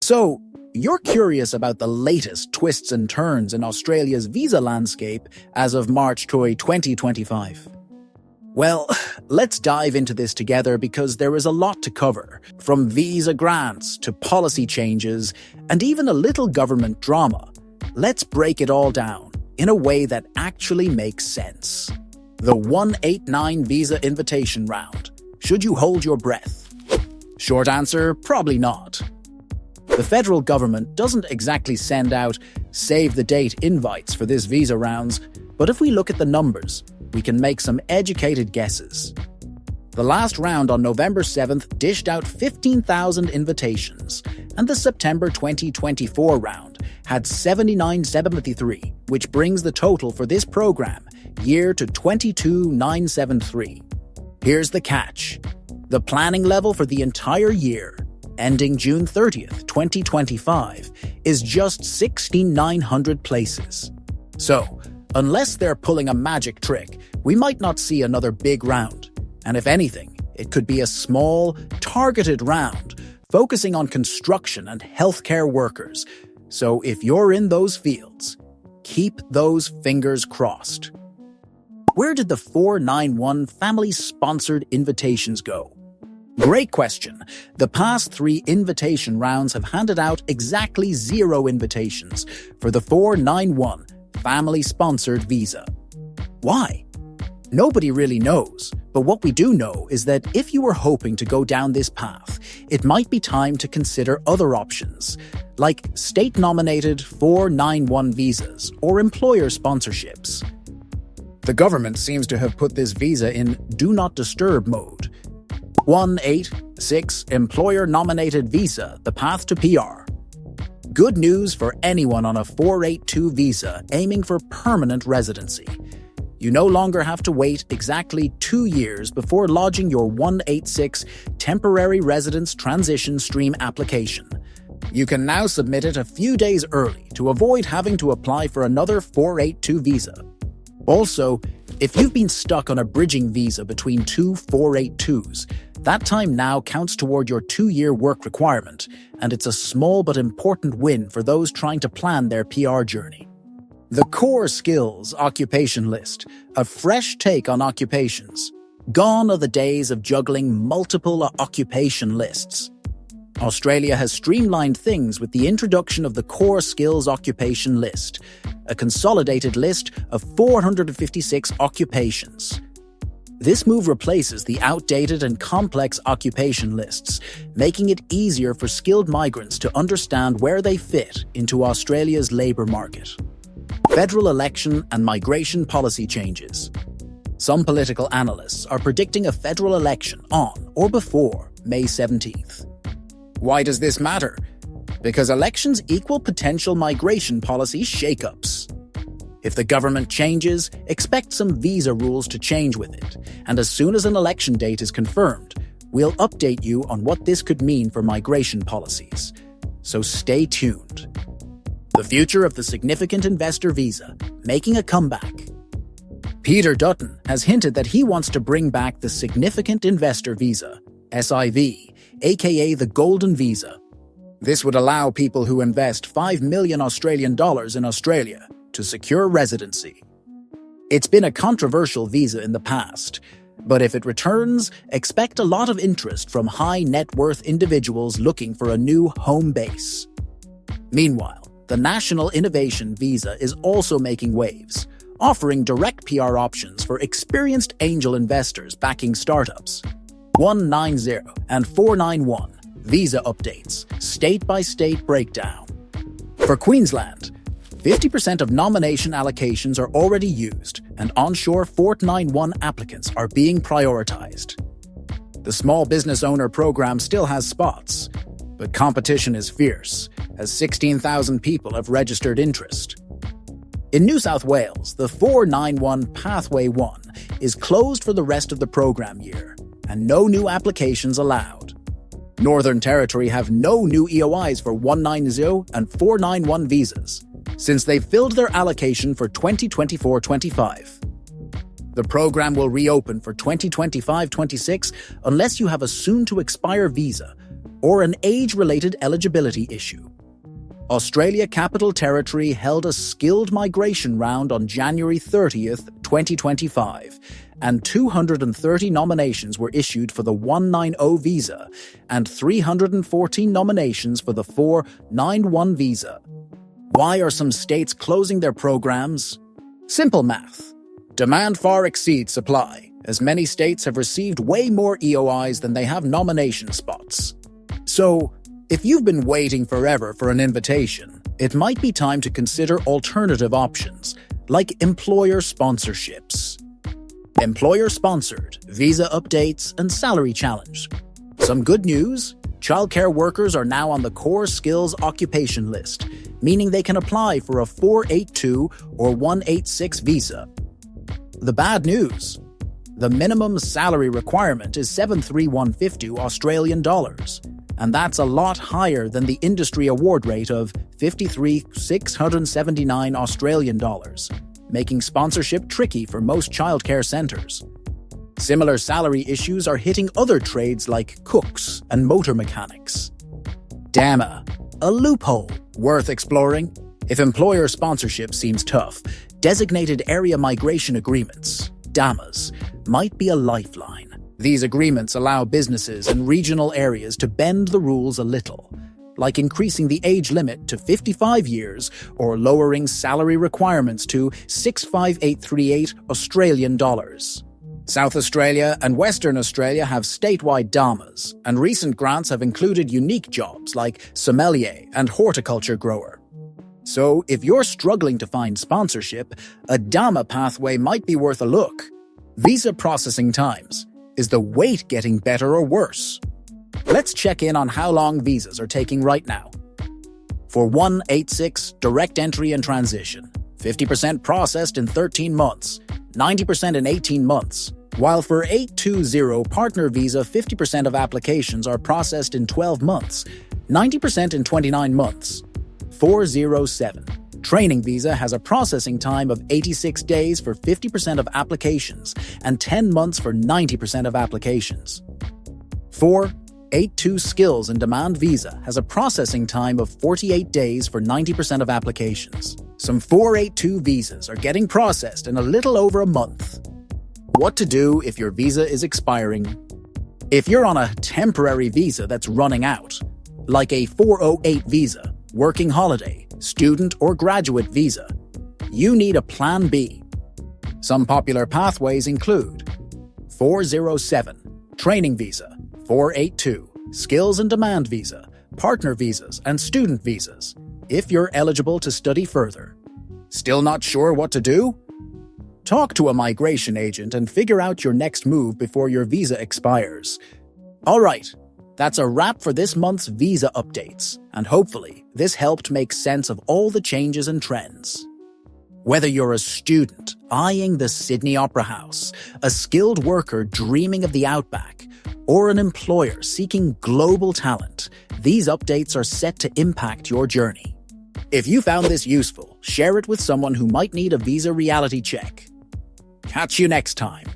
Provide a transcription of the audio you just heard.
So, you're curious about the latest twists and turns in Australia's visa landscape as of March 2025. Well, let's dive into this together because there is a lot to cover, from visa grants to policy changes and even a little government drama. Let's break it all down in a way that actually makes sense. The 189 visa invitation round. Should you hold your breath? Short answer, probably not. The federal government doesn't exactly send out save-the-date invites for this visa rounds, but if we look at the numbers, we can make some educated guesses. The last round on November 7th dished out 15,000 invitations, and the September 2024 round had 79,773, which brings the total for this program year to 22,973. Here's the catch. The planning level for the entire year, ending June 30th, 2025, is just 1,600 places. So, unless they're pulling a magic trick, we might not see another big round. And if anything, it could be a small, targeted round, focusing on construction and healthcare workers. So if you're in those fields, keep those fingers crossed. Where did the 491 family-sponsored invitations go? Great question. The past 3 invitation rounds have handed out exactly 0 invitations for the 491 family-sponsored visa. Why? Nobody really knows, but what we do know is that if you were hoping to go down this path, it might be time to consider other options, like state-nominated 491 visas or employer sponsorships. The government seems to have put this visa in Do Not Disturb mode. 186 employer-nominated visa, the path to PR. Good news for anyone on a 482 visa aiming for permanent residency. You no longer have to wait exactly 2 years before lodging your 186 temporary residence transition stream application. You can now submit it a few days early to avoid having to apply for another 482 visa. Also, if you've been stuck on a bridging visa between 2 482s, that time now counts toward your 2-year work requirement, and it's a small but important win for those trying to plan their PR journey. The Core Skills Occupation List, a fresh take on occupations. Gone are the days of juggling multiple occupation lists. Australia has streamlined things with the introduction of the Core Skills Occupation List, a consolidated list of 456 occupations. This move replaces the outdated and complex occupation lists, making it easier for skilled migrants to understand where they fit into Australia's labour market. Federal election and migration policy changes. Some political analysts are predicting a federal election on or before May 17th. Why does this matter? Because elections equal potential migration policy shakeups. If the government changes, expect some visa rules to change with it, and as soon as an election date is confirmed, we'll update you on what this could mean for migration policies. So stay tuned. The future of the Significant Investor Visa, making a comeback. Peter Dutton has hinted that he wants to bring back the Significant Investor Visa, SIV, aka the Golden Visa. This would allow people who invest 5 million Australian dollars in Australia to secure residency. It's been a controversial visa in the past, but if it returns, expect a lot of interest from high net worth individuals looking for a new home base. Meanwhile, the National Innovation Visa is also making waves, offering direct PR options for experienced angel investors backing startups. 190 and 491 visa updates, state-by-state breakdown. For Queensland, 50% of nomination allocations are already used, and onshore 491 applicants are being prioritized. The Small Business Owner Program still has spots, but competition is fierce, as 16,000 people have registered interest. In New South Wales, the 491 Pathway 1 is closed for the rest of the program year, and no new applications allowed. Northern Territory have no new EOIs for 190 and 491 visas, since they've filled their allocation for 2024-25. The program will reopen for 2025-26 unless you have a soon-to-expire visa or an age-related eligibility issue. Australia Capital Territory held a skilled migration round on January 30th, 2025, and 230 nominations were issued for the 190 visa and 314 nominations for the 491 visa. Why are some states closing their programs? Simple math. Demand far exceeds supply, as many states have received way more EOIs than they have nomination spots. So, if you've been waiting forever for an invitation, it might be time to consider alternative options, like employer sponsorships. Employer-sponsored, visa updates, and salary challenge. Some good news: childcare workers are now on the Core Skills Occupation List, meaning they can apply for a 482 or 186 visa. The bad news: the minimum salary requirement is 73,150 Australian dollars, and that's a lot higher than the industry award rate of 53,679 Australian dollars, making sponsorship tricky for most childcare centres. Similar salary issues are hitting other trades like cooks and motor mechanics. DAMA, a loophole worth exploring. If employer sponsorship seems tough, designated area migration agreements, DAMAs, might be a lifeline. These agreements allow businesses and regional areas to bend the rules a little, like increasing the age limit to 55 years or lowering salary requirements to 65838 Australian dollars. South Australia and Western Australia have statewide DAMAs, and recent grants have included unique jobs like sommelier and horticulture grower. So if you're struggling to find sponsorship, a DAMA pathway might be worth a look. Visa processing times. Is the wait getting better or worse? Let's check in on how long visas are taking right now. For 186, direct entry and transition, 50% processed in 13 months, 90% in 18 months. While for 820 partner visa, 50% of applications are processed in 12 months, 90% in 29 months. 407. Training visa has a processing time of 86 days for 50% of applications and 10 months for 90% of applications. 482 skills and demand visa has a processing time of 48 days for 90% of applications. Some 482 visas are getting processed in a little over a month. What to do if your visa is expiring? If you're on a temporary visa that's running out, like a 408 visa, working holiday, student or graduate visa, you need a Plan B. Some popular pathways include 407, training visa, 482, skills and demand visa, partner visas, and student visas, if you're eligible to study further. Still not sure what to do? Talk to a migration agent and figure out your next move before your visa expires. All right. That's a wrap for this month's visa updates, and hopefully this helped make sense of all the changes and trends. Whether you're a student eyeing the Sydney Opera House, a skilled worker dreaming of the Outback, or an employer seeking global talent, these updates are set to impact your journey. If you found this useful, share it with someone who might need a visa reality check. Catch you next time.